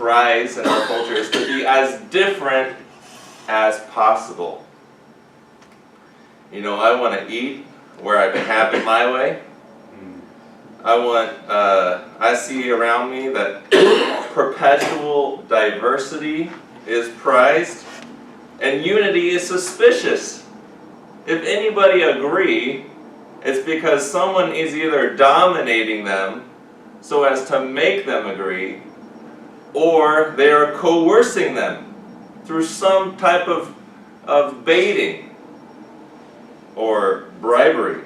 prize in our culture is to be as different as possible. You know, I want to eat where I can have it my way. I see around me that perpetual diversity is prized and unity is suspicious. If anybody agree, it's because someone is either dominating them so as to make them agree, or they are coercing them through some type of baiting or bribery.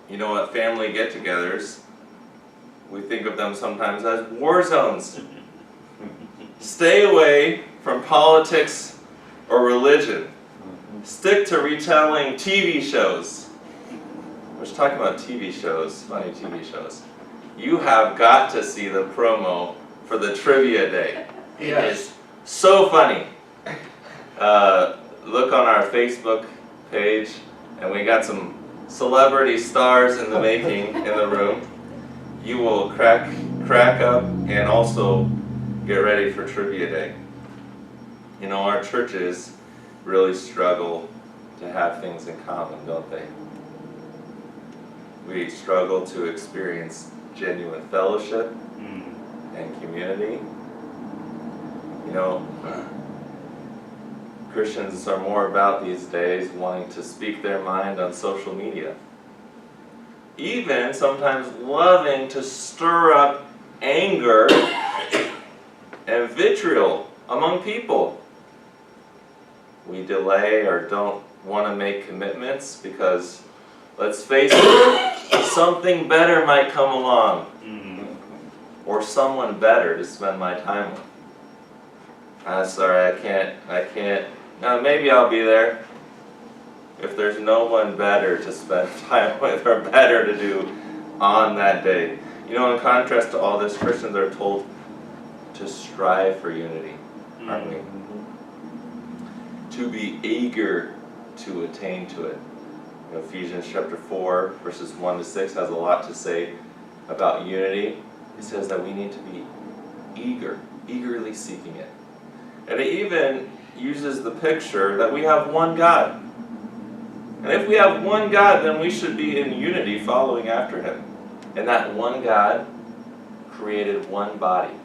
You know, at family get-togethers, we think of them sometimes as war zones. Stay away from politics or religion. Stick to retelling TV shows. I was talking about TV shows, funny TV shows. You have got to see the promo for the trivia day. It is so funny. Look on our Facebook page, and we got some celebrity stars in the making in the room. You will crack up and also get ready for trivia day. You know, our churches really struggle to have things in common, don't they? We struggle to experience genuine fellowship and community. You know, Christians are more about these days wanting to speak their mind on social media. Even sometimes loving to stir up anger and vitriol among people. We delay or don't want to make commitments because, let's face it, something better might come along. Or someone better to spend my time with. Sorry, I can't. Maybe I'll be there if there's no one better to spend time with or better to do on that day. You know, in contrast to all this, Christians are told to strive for unity, aren't we? To be eager to attain to it. You know, Ephesians chapter 4, verses 1 to 6 has a lot to say about unity. It says that we need to be eagerly seeking it. And it even uses the picture that we have one God. And if we have one God, then we should be in unity following after Him. And that one God created one body.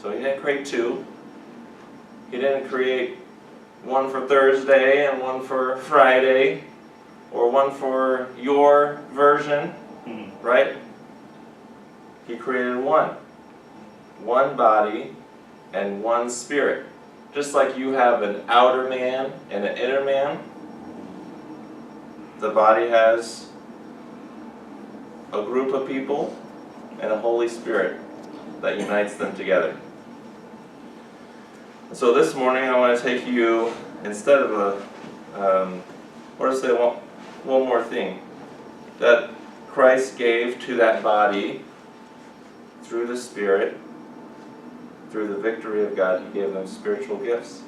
So He didn't create two. He didn't create one for Thursday and one for Friday, or one for your version, right? He created one body and one spirit. Just like you have an outer man and an inner man, the body has a group of people and a Holy Spirit that unites them together. So this morning I want to take you, instead of one more thing that Christ gave to that body through the Spirit. Through the victory of God, He gave them spiritual gifts.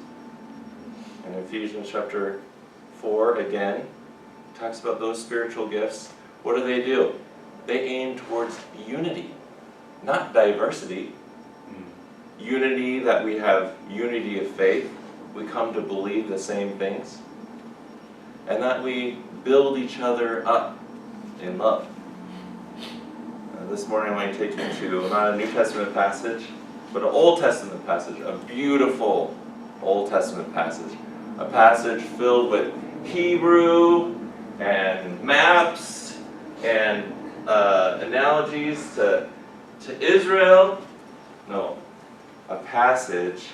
In Ephesians chapter 4, again, talks about those spiritual gifts. What do? They aim towards unity, not diversity. Unity, that we have unity of faith. We come to believe the same things. And that we build each other up in love. This morning I'm going to take you to not a New Testament passage, but an Old Testament passage, a beautiful Old Testament passage. A passage filled with Hebrew and maps and analogies to Israel. No, a passage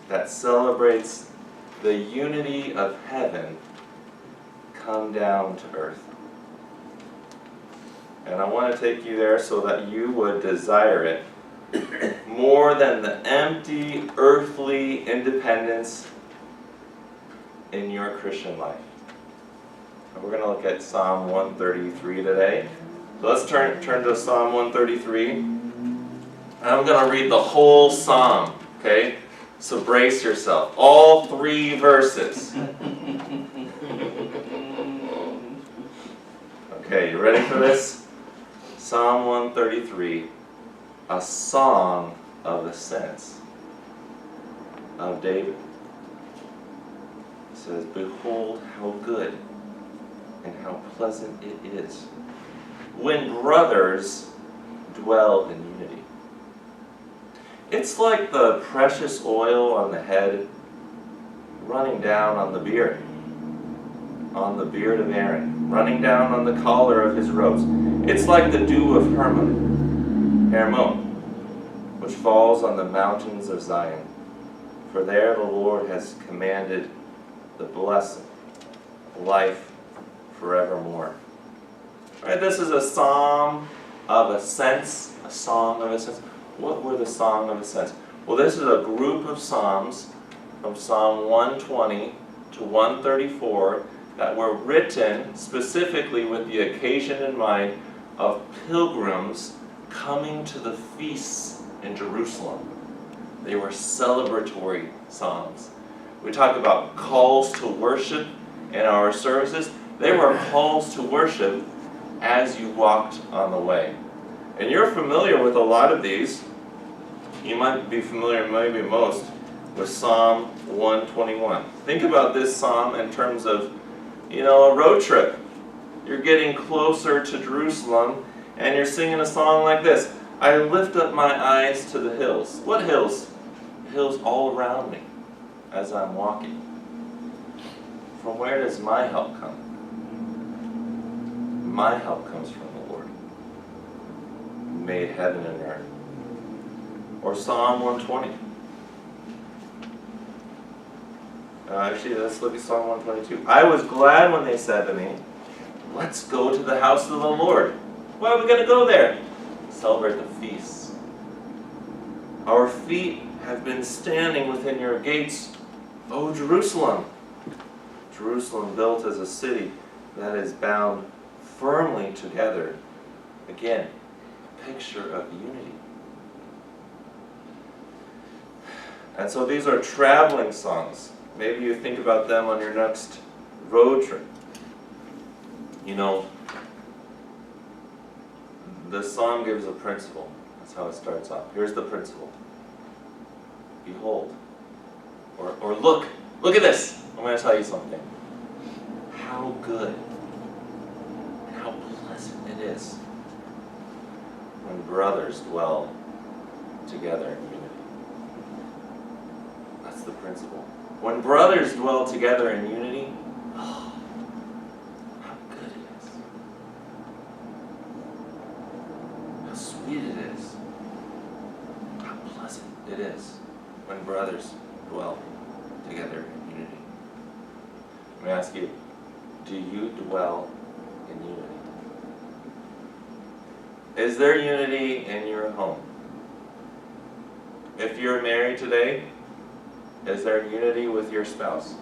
that celebrates the unity of heaven come down to earth. And I want to take you there so that you would desire it more than the empty, earthly independence in your Christian life. And we're going to look at Psalm 133 today. So let's turn to Psalm 133. And I'm going to read the whole psalm, okay? So brace yourself. All 3 verses. Okay, you ready for this? Psalm 133. a song of ascents of David. It says, behold how good and how pleasant it is when brothers dwell in unity. It's like the precious oil on the head running down on the beard of Aaron, running down on the collar of his robes. It's like the dew of Hermon, which falls on the mountains of Zion. For there the Lord has commanded the blessing, life forevermore. Right, this is a psalm of ascents, a song of ascents. What were the song of ascents? Well, this is a group of psalms from Psalm 120 to 134 that were written specifically with the occasion in mind of pilgrims coming to the feasts in Jerusalem. They were celebratory psalms. We talk about calls to worship in our services. They were calls to worship as you walked on the way. And you're familiar with a lot of these. You might be familiar, maybe most, with Psalm 121. Think about this psalm in terms of, a road trip. You're getting closer to Jerusalem, and you're singing a song like this. I lift up my eyes to the hills. What hills? Hills all around me as I'm walking. From where does my help come? My help comes from the Lord, who made heaven and earth. Or Psalm 120. Actually, let's look at Psalm 122. I was glad when they said to me, let's go to the house of the Lord. Why are we going to go there? Celebrate the feasts. Our feet have been standing within your gates, O Jerusalem. Jerusalem built as a city that is bound firmly together. Again, a picture of unity. And so these are traveling songs. Maybe you think about them on your next road trip. The song gives a principle. That's how it starts off. Here's the principle. Behold. Or look. Look at this. I'm going to tell you something. How good and how pleasant it is when brothers dwell together in unity. That's the principle. When brothers dwell together in unity, oh, how good it is. How sweet it is. How pleasant it is when brothers dwell together in unity. Let me ask you, do you dwell in unity? Is there unity in your home? If you're married today, is there unity with your spouse?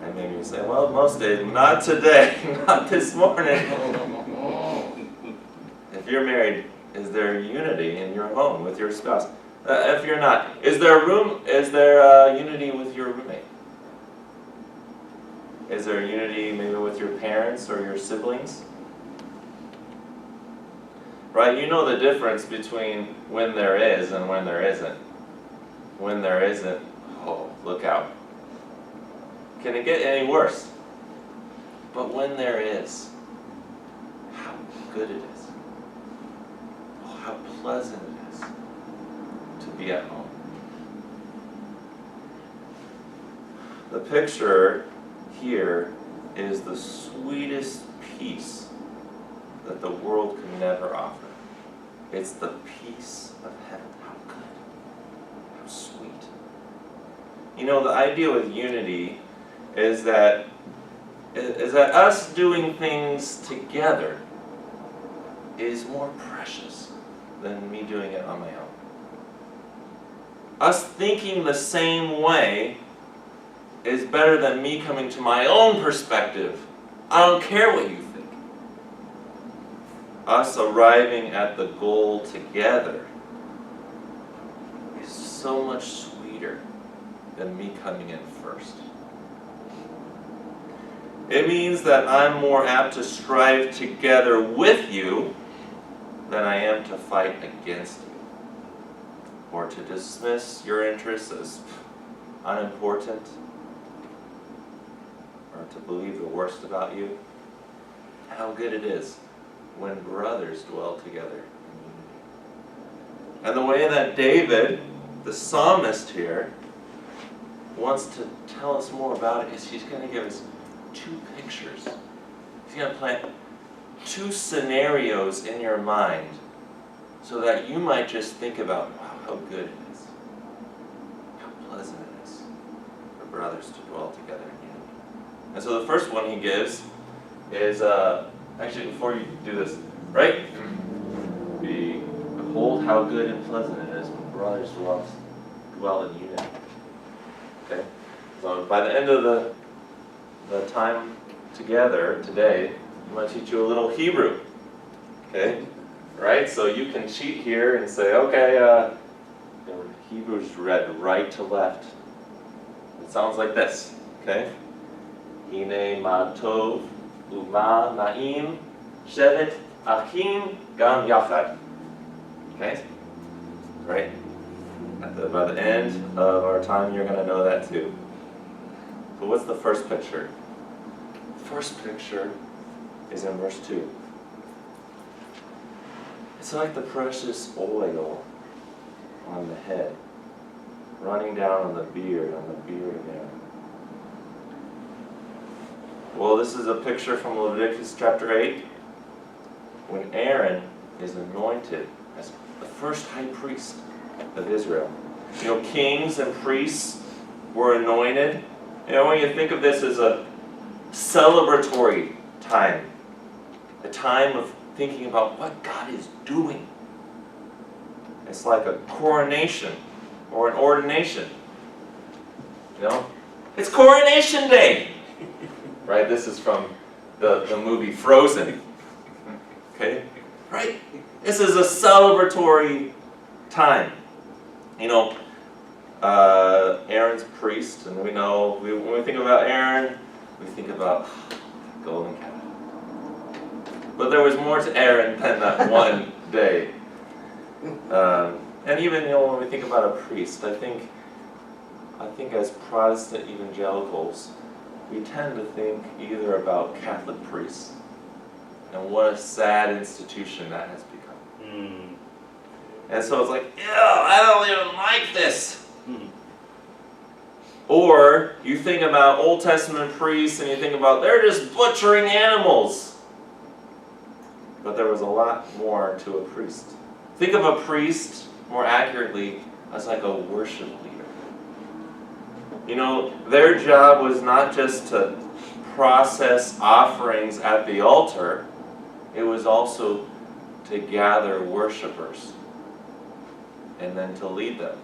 And maybe you say, well, most days, not today, not this morning. If you're married, is there unity in your home with your spouse? If you're not, is there unity with your roommate? Is there unity maybe with your parents or your siblings? Right, you know the difference between when there is and when there isn't. When there isn't, oh, look out. Can it get any worse? But when there is, how good it is. Oh, how pleasant it is to be at home. The picture here is the sweetest peace that the world can never offer. It's the peace of heaven. How good. How sweet. The idea with unity is that us doing things together is more precious than me doing it on my own. Us thinking the same way is better than me coming to my own perspective. I don't care what you think. Us arriving at the goal together is so much sweeter than me coming in first. It means that I'm more apt to strive together with you than I am to fight against you, or to dismiss your interests as unimportant, or to believe the worst about you. How good it is when brothers dwell together in unity. And the way that David, the psalmist here, wants to tell us more about it is he's going to give us two pictures. He's going to plant two scenarios in your mind so that you might just think about, wow, how good it is, how pleasant it is for brothers to dwell together in unity. And so the first one he gives is, actually before you do this, right? Behold how good and pleasant it is when brothers dwell in unity. Okay? So by the end of the time together today, I'm going to teach you a little Hebrew. Okay? Right? So you can cheat here and say, okay, Hebrew's read right to left. It sounds like this. Okay? Hine ma tov u'ma na'im shevet achim gam yachad. Okay? Right? By the end of our time, you're going to know that too. So what's the first picture? The first picture is in verse 2. It's like the precious oil on the head, running down on the beard of Aaron. Well, this is a picture from Leviticus chapter 8, when Aaron is anointed as the first high priest of Israel. You know, kings and priests were anointed. You know, when you think of this as a celebratory time, a time of thinking about what God is doing. It's like a coronation or an ordination. You know, it's Coronation Day, right? This is from the movie Frozen. Okay, right? This is a celebratory time. You know, Aaron's priest, and we know when we think about Aaron, we think about golden calf. But there was more to Aaron than that one day. And even, you know, when we think about a priest, I think as Protestant evangelicals, we tend to think either about Catholic priests and what a sad institution that has become. And so it's like, ew, I don't even like this. Or you think about Old Testament priests and you think about they're just butchering animals. But there was a lot more to a priest. Think of a priest, more accurately, as like a worship leader. You know, their job was not just to process offerings at the altar, it was also to gather worshipers and then to lead them.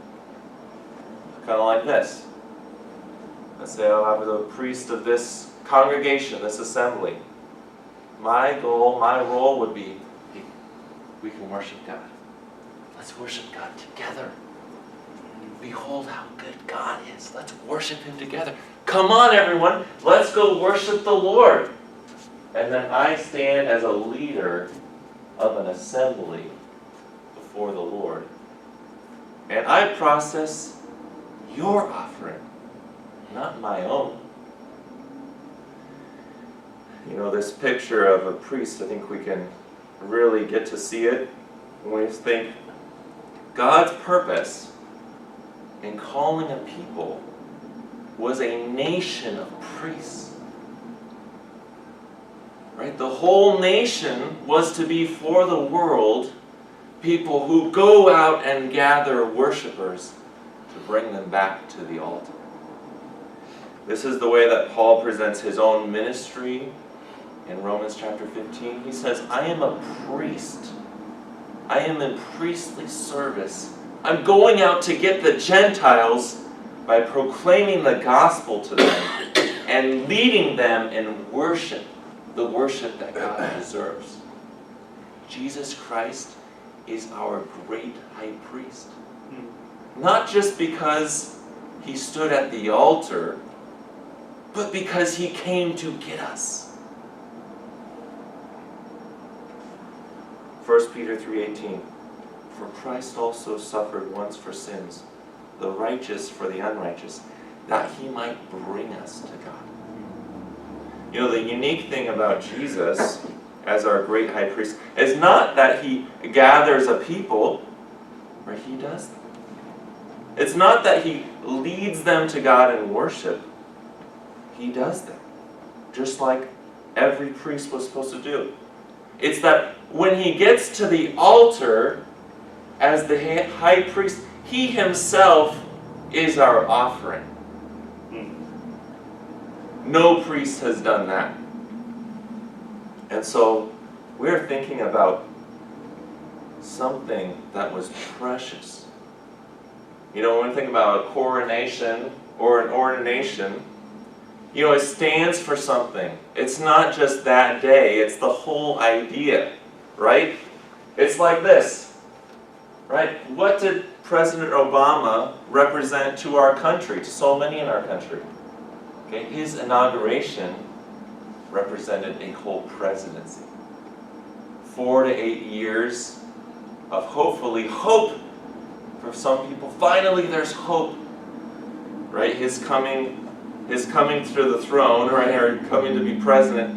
Kind of like this. Let's say I'll have the priest of this congregation, this assembly. My goal, my role would be, hey, we can worship God. Let's worship God together. Behold how good God is. Let's worship Him together. Come on, everyone. Let's go worship the Lord. And then I stand as a leader of an assembly before the Lord. And I process your offering, not my own. You know, this picture of a priest, I think we can really get to see it when we think God's purpose in calling a people was a nation of priests. Right? The whole nation was to be for the world people who go out and gather worshipers to bring them back to the altar. This is the way that Paul presents his own ministry in Romans chapter 15. He says, I am a priest. I am in priestly service. I'm going out to get the Gentiles by proclaiming the gospel to them and leading them in worship, the worship that God deserves. Jesus Christ is our great high priest. Not just because he stood at the altar, but because he came to get us. 1 Peter 3:18. For Christ also suffered once for sins, the righteous for the unrighteous, that he might bring us to God. You know, the unique thing about Jesus as our great high priest is not that he gathers a people, right? He does that. It's not that he leads them to God in worship. He does that, just like every priest was supposed to do. It's that when he gets to the altar as the high priest, he himself is our offering. No priest has done that. And so we're thinking about something that was precious. You know, when we think about a coronation or an ordination, you know, it stands for something. It's not just that day, it's the whole idea, right? It's like this, right? What did President Obama represent to our country, to so many in our country? Okay, his inauguration represented a whole presidency. 4 to 8 years of hopefully hope for some people. Finally, there's hope, right? His coming through the throne, right, or coming to be president,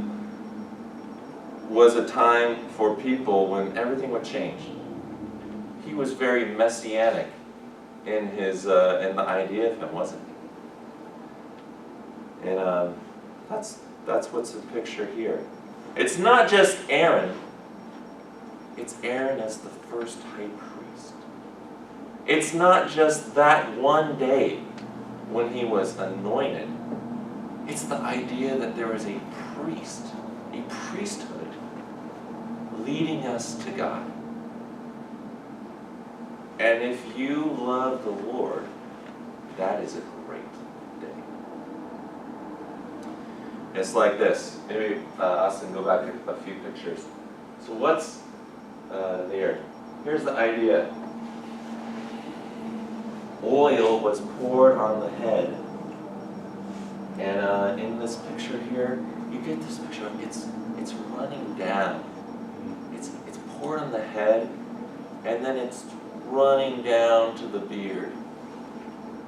was a time for people when everything would change. He was very messianic in his in the idea of him, wasn't he? And that's what's the picture here. It's not just Aaron. It's Aaron as the first high priest. It's not just that one day when he was anointed. It's the idea that there is a priest, a priesthood, leading us to God. And if you love the Lord, that is a great day. It's like this. Maybe Austin, go back a few pictures. So what's there? Here's the idea. Oil was poured on the head. And in this picture here, you get this picture of it's running down. It's poured on the head, and then it's running down to the beard.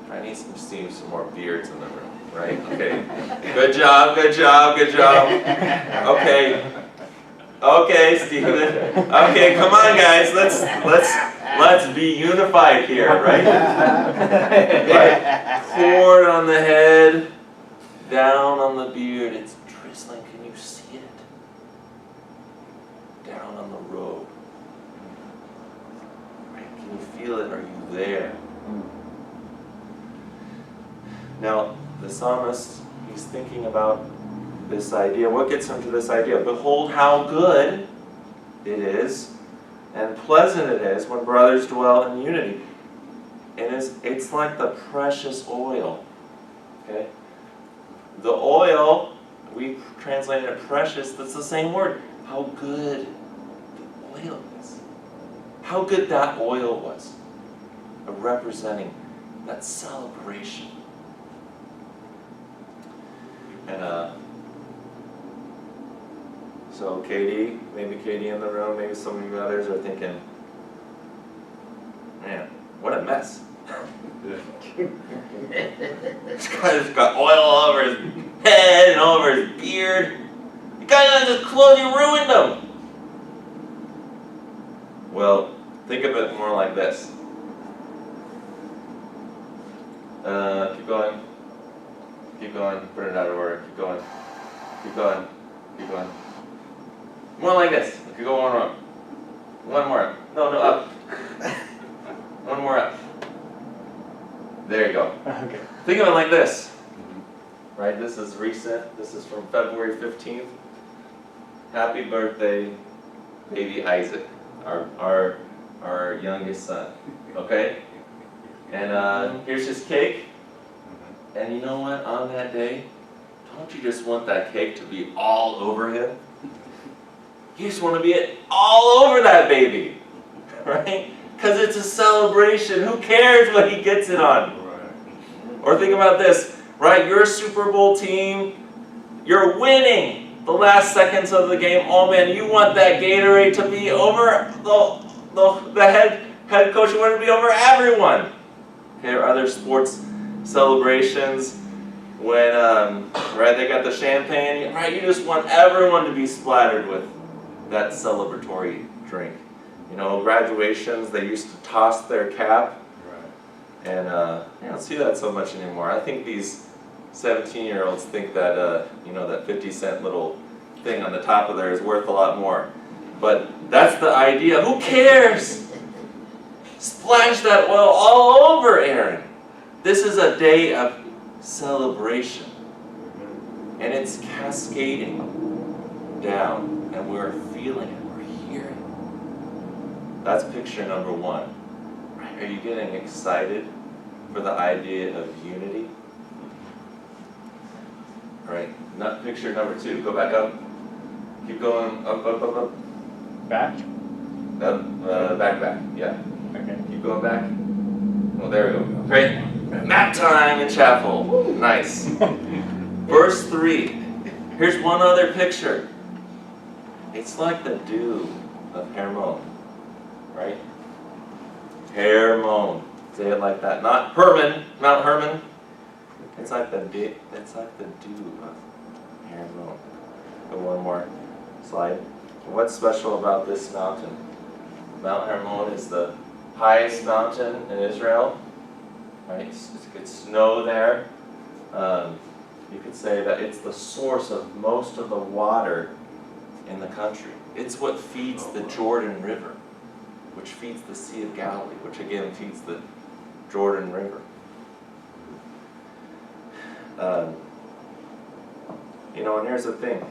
I need to see some more beards in the room, right? Okay. Good job, good job, good job. Okay, Stephen. Okay, come on, guys. Let's be unified here, right? Right. Poured on the head, down on the beard. It's drizzling. Can you see it? Down on the robe. Right? Can you feel it? Are you there? Now, the psalmist, he's thinking about this idea. What gets him to this idea? Behold how good it is and pleasant it is when brothers dwell in unity. And it's like the precious oil. Okay? The oil, we translated it precious, that's the same word. How good the oil is. How good that oil was. Representing that celebration. And so Katie, maybe Katie in the room, maybe some of you others are thinking, man, what a mess. This guy's got oil all over his head and all over his beard. You guys on his clothes, you ruined them. Well, think of it more like this. Keep going. Keep going. Put it out of order. Keep going. Keep going. Keep going. More like this. You could go one more. One more. No, up. One more up. There you go. Okay. Think of it like this. Right? This is recent. This is from February 15th. Happy birthday, baby Isaac, our youngest son. Okay? And here's his cake. And you know what? On that day, don't you just want that cake to be all over him? You just want to be all over that baby. Right? Because it's a celebration. Who cares what he gets it on? Or think about this, right? Your Super Bowl team, you're winning. the last seconds of the game, oh man, you want that Gatorade to be over the head coach, you want it to be over everyone. Okay, or other sports celebrations when right, they got the champagne, right, you just want everyone to be splattered with that celebratory drink. You know, graduations, they used to toss their cap. And I don't see that so much anymore. I think these 17-year-olds think that, you know, that 50-cent little thing on the top of there is worth a lot more. But that's the idea. Who cares? Splash that oil all over Aaron. This is a day of celebration. And it's cascading down. And we're feeling it. We're hearing it. That's picture number one. Are you getting excited for the idea of unity? Right. Not picture number two. Go back up. Keep going up, up, up, up. Back? Back. Yeah. Okay. Keep going back. Oh, there we go. Great. Nap time in chapel. Woo, nice. Verse 3. Here's one other picture. It's like the dew of Hermon. Right? Hermon. Say it like that. Not Herman, Mount Herman. It's like the dew of Hermon. Go one more slide. What's special about this mountain? Mount Hermon is the highest mountain in Israel. Right? It's snow there. You could say that it's the source of most of the water in the country. It's what feeds the Jordan River, which feeds the Sea of Galilee, which again feeds the Jordan River. You know, and here's the thing.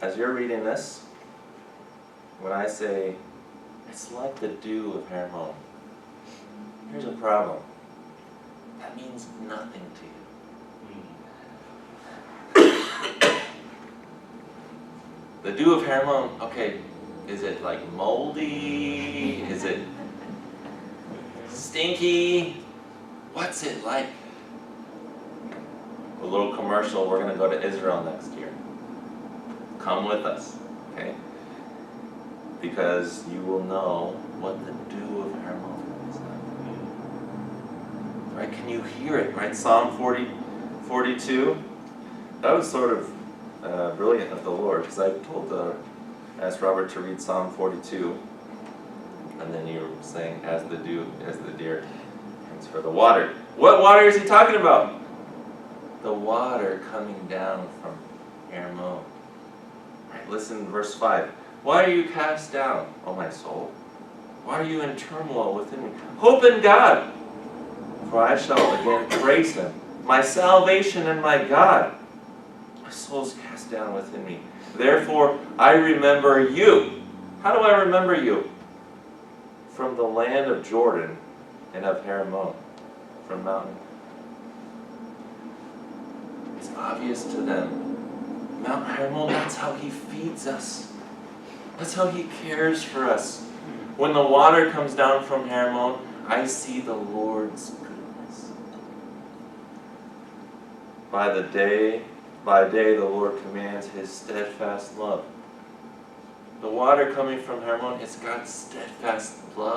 As you're reading this, when I say, it's like the dew of Hermon, here's a problem. That means nothing to you. The dew of Hermon, okay, is it like moldy? Is it stinky? What's it like? A little commercial, we're going to go to Israel next year. Come with us, okay? Because you will know what the dew of Hermon is like. Right? Can you hear it? Right? Psalm 42. That was sort of brilliant of the Lord, because I asked Robert to read Psalm 42, and then you were saying, as the deer pants for the water. What water is he talking about? The water coming down from Hermon. Right, listen to verse 5. Why are you cast down, O my soul? Why are you in turmoil within me? Hope in God, for I shall again praise him, my salvation and my God. My soul's cast down within me. Therefore, I remember you. How do I remember you? From the land of Jordan and of Hermon, from mountain. It's obvious to them. Mount Hermon, that's how he feeds us. That's how he cares for us. When the water comes down from Hermon, I see the Lord's goodness. By day the Lord commands his steadfast love. The water coming from Hermon, it's God's steadfast love.